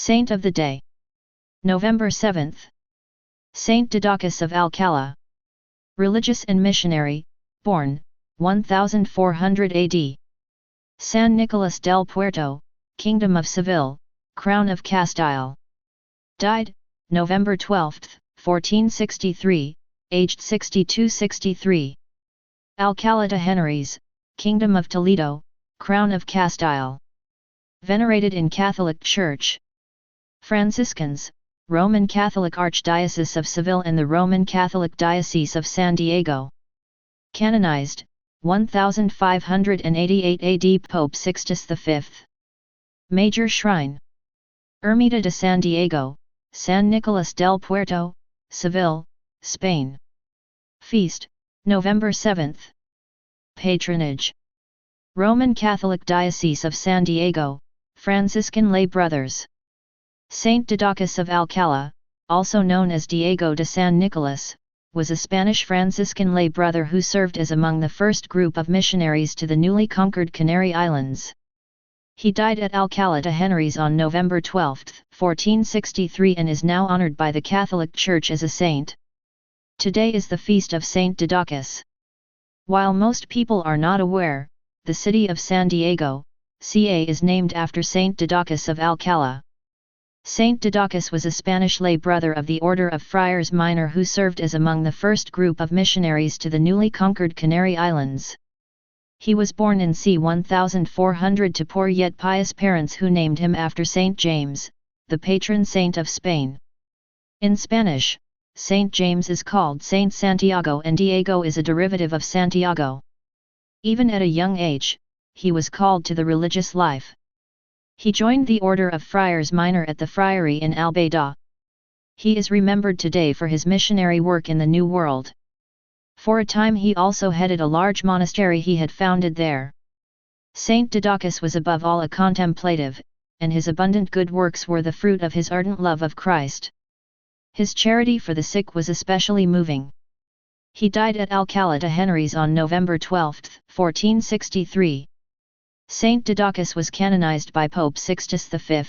Saint of the Day. November 7th. Saint Didacus of Alcalá. Religious and missionary, born, 1400 AD. San Nicolas del Puerto, Kingdom of Seville, Crown of Castile. Died, November 12, 1463, aged 62-63. Alcalá de Henares, Kingdom of Toledo, Crown of Castile. Venerated in Catholic Church. Franciscans, Roman Catholic Archdiocese of Seville and the Roman Catholic Diocese of San Diego. Canonized, 1588 AD Pope Sixtus V. Major Shrine. Ermita de San Diego, San Nicolas del Puerto, Seville, Spain. Feast, November 7th. Patronage. Roman Catholic Diocese of San Diego, Franciscan Lay Brothers. Saint Didacus of Alcalá, also known as Diego de San Nicolas, was a Spanish Franciscan lay brother who served as among the first group of missionaries to the newly conquered Canary Islands. He died at Alcalá de Henares on November 12, 1463 and is now honored by the Catholic Church as a saint. Today is the feast of Saint Didacus. While most people are not aware, the city of San Diego, CA is named after Saint Didacus of Alcalá. Saint Didacus was a Spanish lay brother of the Order of Friars Minor who served as among the first group of missionaries to the newly conquered Canary Islands. He was born in c. 1400 to poor yet pious parents who named him after Saint James, the patron saint of Spain. In Spanish, Saint James is called Saint Santiago and Diego is a derivative of Santiago. Even at a young age, he was called to the religious life. He joined the Order of Friars Minor at the friary in Albeda. He is remembered today for his missionary work in the New World. For a time he also headed a large monastery he had founded there. Saint Didacus was above all a contemplative, and his abundant good works were the fruit of his ardent love of Christ. His charity for the sick was especially moving. He died at Alcalá de Henares on November 12, 1463. Saint Didacus was canonized by Pope Sixtus V.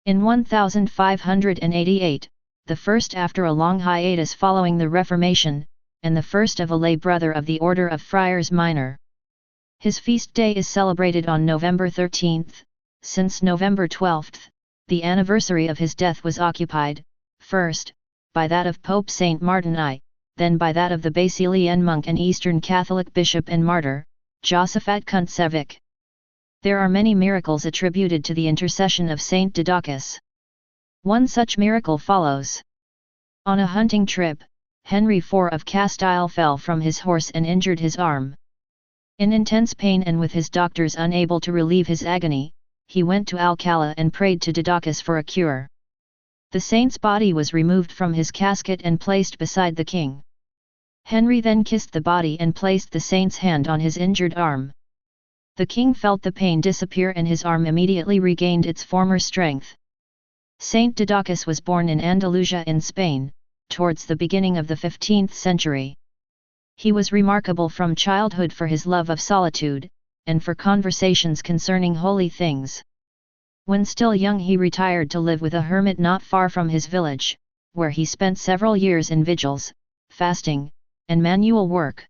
In 1588, the first after a long hiatus following the Reformation, and the first of a lay brother of the Order of Friars Minor. His feast day is celebrated on November 13, since November 12, the anniversary of his death was occupied, first, by that of Pope Saint Martin I, then by that of the Basilian monk and Eastern Catholic bishop and martyr, Josaphat Kuntsevic. There are many miracles attributed to the intercession of Saint Didacus. One such miracle follows. On a hunting trip, Henry IV of Castile fell from his horse and injured his arm. In intense pain and with his doctors unable to relieve his agony, he went to Alcalá and prayed to Didacus for a cure. The saint's body was removed from his casket and placed beside the king. Henry then kissed the body and placed the saint's hand on his injured arm. The king felt the pain disappear and his arm immediately regained its former strength. Saint Didacus was born in Andalusia in Spain, towards the beginning of the 15th century. He was remarkable from childhood for his love of solitude, and for conversations concerning holy things. When still young he retired to live with a hermit not far from his village, where he spent several years in vigils, fasting, and manual work.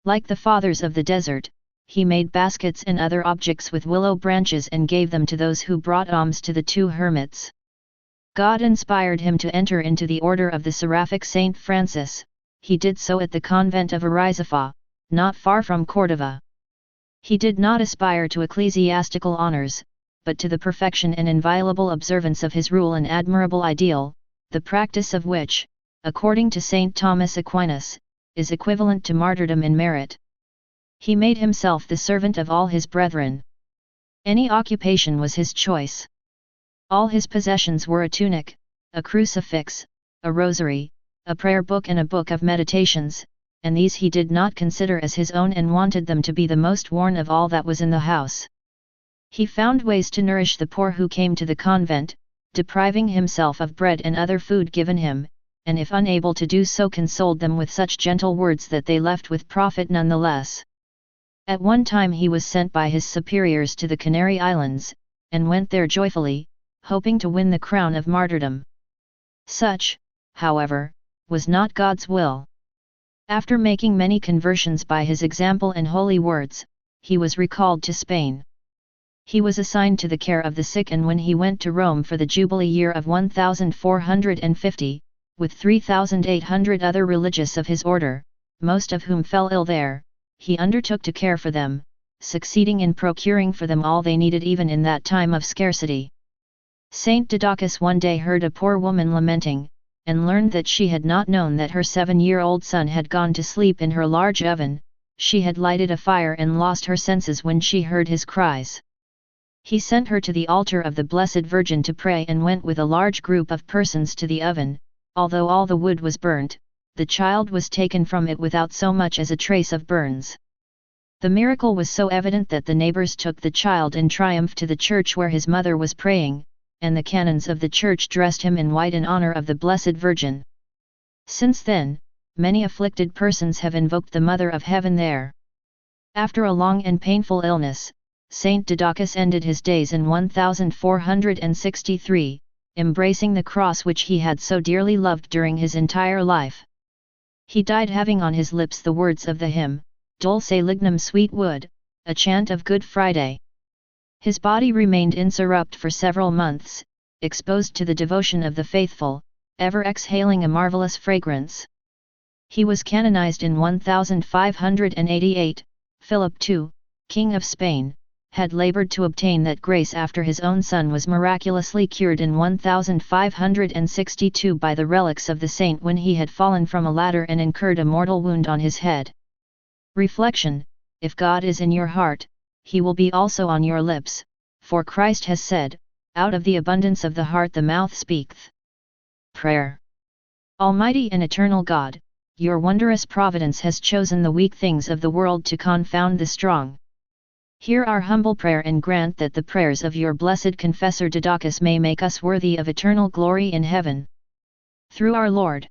Like the fathers of the desert, he made baskets and other objects with willow branches and gave them to those who brought alms to the two hermits. God inspired him to enter into the order of the seraphic Saint Francis. He did so at the convent of Arizafa, not far from Cordova. He did not aspire to ecclesiastical honors, but to the perfection and inviolable observance of his rule and admirable ideal, the practice of which, according to Saint Thomas Aquinas, is equivalent to martyrdom in merit. He made himself the servant of all his brethren. Any occupation was his choice. All his possessions were a tunic, a crucifix, a rosary, a prayer book and a book of meditations, and these he did not consider as his own and wanted them to be the most worn of all that was in the house. He found ways to nourish the poor who came to the convent, depriving himself of bread and other food given him, and if unable to do so consoled them with such gentle words that they left with profit nonetheless. At one time he was sent by his superiors to the Canary Islands, and went there joyfully, hoping to win the crown of martyrdom. Such, however, was not God's will. After making many conversions by his example and holy words, he was recalled to Spain. He was assigned to the care of the sick, and when he went to Rome for the Jubilee year of 1450, with 3,800 other religious of his order, most of whom fell ill there, he undertook to care for them, succeeding in procuring for them all they needed even in that time of scarcity. Saint Didacus one day heard a poor woman lamenting, and learned that she had not known that her 7-year-old son had gone to sleep in her large oven. She had lighted a fire and lost her senses when she heard his cries. He sent her to the altar of the Blessed Virgin to pray, and went with a large group of persons to the oven. Although all the wood was burnt, the child was taken from it without so much as a trace of burns. The miracle was so evident that the neighbors took the child in triumph to the church where his mother was praying, and the canons of the church dressed him in white in honor of the Blessed Virgin. Since then, many afflicted persons have invoked the Mother of Heaven there. After a long and painful illness, Saint Didacus ended his days in 1463, embracing the cross which he had so dearly loved during his entire life. He died having on his lips the words of the hymn, Dulce Lignum Sweet Wood, a chant of Good Friday. His body remained incorrupt for several months, exposed to the devotion of the faithful, ever exhaling a marvelous fragrance. He was canonized in 1588. Philip II, King of Spain, had labored to obtain that grace after his own son was miraculously cured in 1562 by the relics of the saint when he had fallen from a ladder and incurred a mortal wound on his head. Reflection: if God is in your heart, he will be also on your lips, for Christ has said, out of the abundance of the heart the mouth speaketh. Prayer. Almighty and eternal God, your wondrous providence has chosen the weak things of the world to confound the strong. Hear our humble prayer and grant that the prayers of your blessed confessor Didacus may make us worthy of eternal glory in heaven. Through our Lord